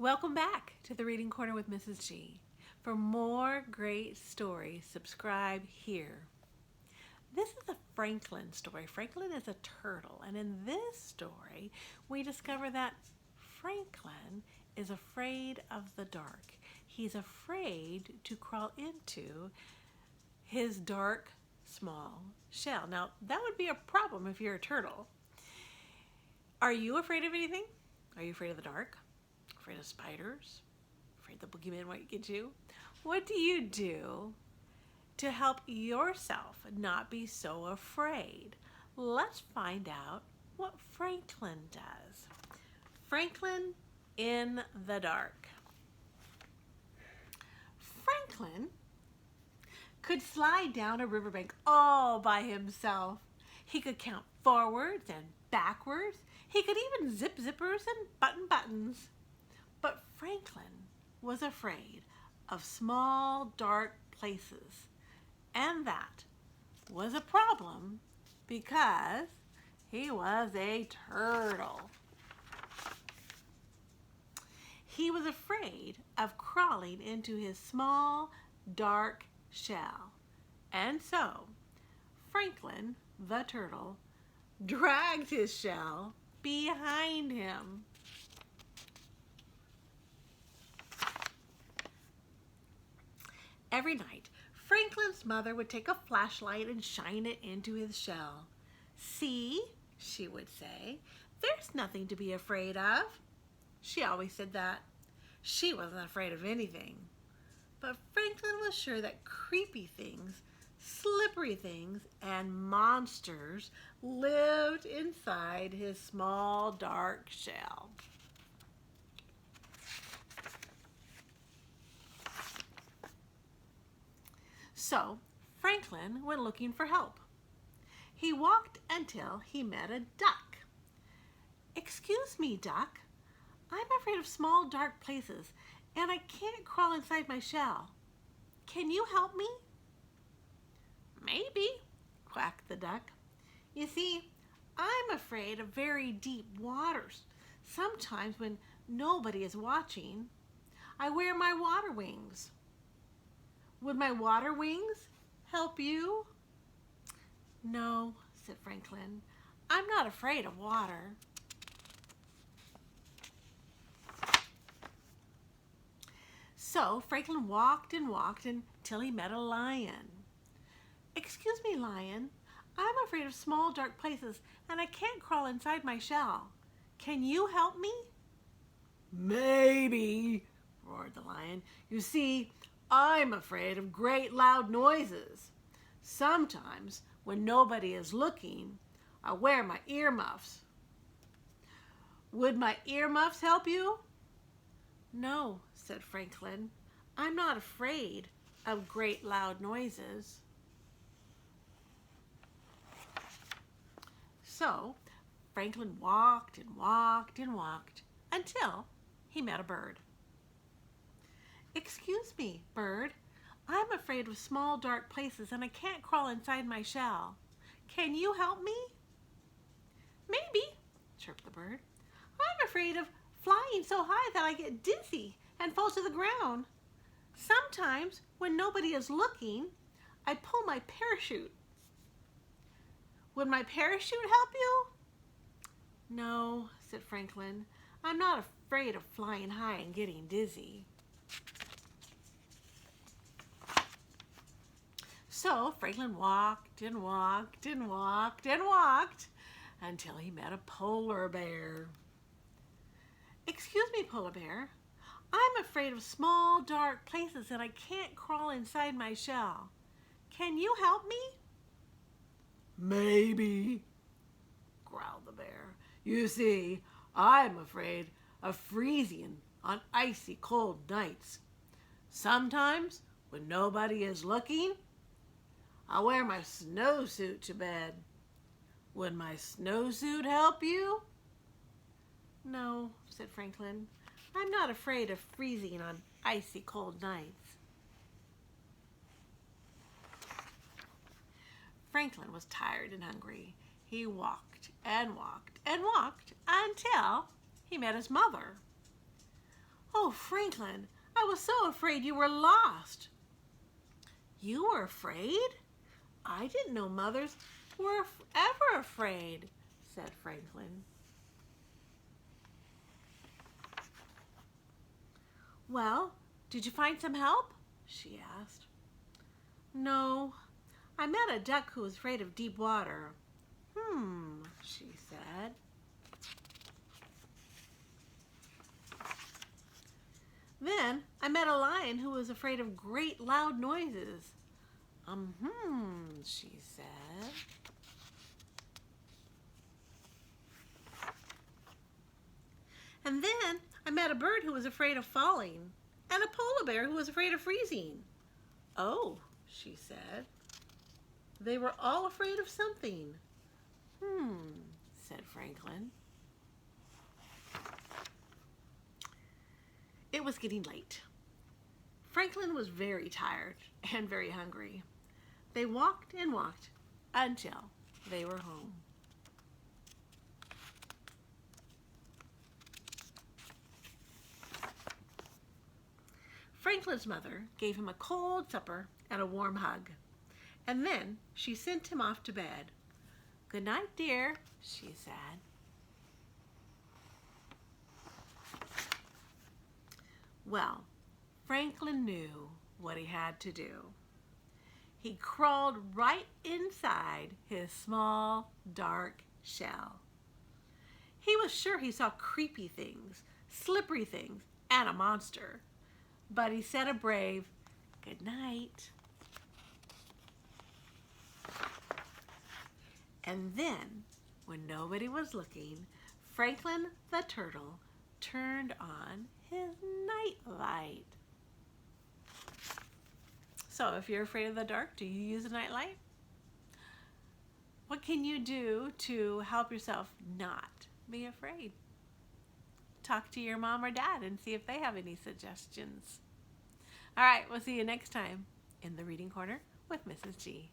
Welcome back to the Reading Corner with Mrs. G. For more great stories, subscribe here. This is a Franklin story. Franklin is a turtle, and in this story, we discover that Franklin is afraid of the dark. He's afraid to crawl into his dark, small shell. Now, that would be a problem if you're a turtle. Are you afraid of anything? Are you afraid of the dark? Afraid of spiders? Afraid the boogeyman might get you? What do you do to help yourself not be so afraid? Let's find out what Franklin does. Franklin in the dark. Franklin could slide down a riverbank all by himself. He could count forwards and backwards. He could even zip zippers and button buttons. But Franklin was afraid of small, dark places. And that was a problem because he was a turtle. He was afraid of crawling into his small, dark shell. And so, Franklin, the turtle, dragged his shell behind him. Every night, Franklin's mother would take a flashlight and shine it into his shell. "See," she would say, "there's nothing to be afraid of." She always said that. She wasn't afraid of anything. But Franklin was sure that creepy things, slippery things, and monsters lived inside his small, dark shell. So Franklin went looking for help. He walked until he met a duck. "Excuse me, duck. I'm afraid of small, dark places, and I can't crawl inside my shell. Can you help me?" "Maybe," quacked the duck. "You see, I'm afraid of very deep waters. Sometimes when nobody is watching, I wear my water wings. Would my water wings help you?" "No," said Franklin. "I'm not afraid of water." So Franklin walked and walked until he met a lion. "Excuse me, lion. I'm afraid of small, dark places, and I can't crawl inside my shell. Can you help me?" "Maybe," roared the lion. "You see, I'm afraid of great loud noises. Sometimes, when nobody is looking, I wear my earmuffs. Would my earmuffs help you?" "No," said Franklin. "I'm not afraid of great loud noises." So Franklin walked and walked and walked until he met a bird. "Excuse me, bird. I'm afraid of small, dark places, and I can't crawl inside my shell. Can you help me?" "Maybe," chirped the bird. "I'm afraid of flying so high that I get dizzy and fall to the ground. Sometimes, when nobody is looking, I pull my parachute. Would my parachute help you?" "No," said Franklin. "I'm not afraid of flying high and getting dizzy." So Franklin walked and walked and walked and walked until he met a polar bear. "Excuse me, polar bear. I'm afraid of small, dark places and I can't crawl inside my shell. Can you help me?" "Maybe," growled the bear. "You see, I'm afraid of freezing on icy cold nights. Sometimes, when nobody is looking, I wear my snowsuit to bed. Would my snowsuit help you?" "No," said Franklin. "I'm not afraid of freezing on icy cold nights." Franklin was tired and hungry. He walked and walked and walked until he met his mother. "Oh, Franklin, I was so afraid you were lost." "You were afraid? I didn't know mothers were ever afraid," said Franklin. "Well, did you find some help?" she asked. "No, I met a duck who was afraid of deep water." She said. "Then I met a lion who was afraid of great loud noises." She said. "And then I met a bird who was afraid of falling, and a polar bear who was afraid of freezing." "Oh," she said. "They were all afraid of something." Said Franklin. It was getting late. Franklin was very tired and very hungry. They walked and walked until they were home. Franklin's mother gave him a cold supper and a warm hug, and then she sent him off to bed. "Good night, dear," she said. Well, Franklin knew what he had to do. He crawled right inside his small, dark shell. He was sure he saw creepy things, slippery things, and a monster. But he said a brave good night. And then, when nobody was looking, Franklin the turtle turned on his night light. So if you're afraid of the dark, do you use a night light? What can you do to help yourself not be afraid? Talk to your mom or dad and see if they have any suggestions. All right, we'll see you next time in the Reading Corner with Mrs. G.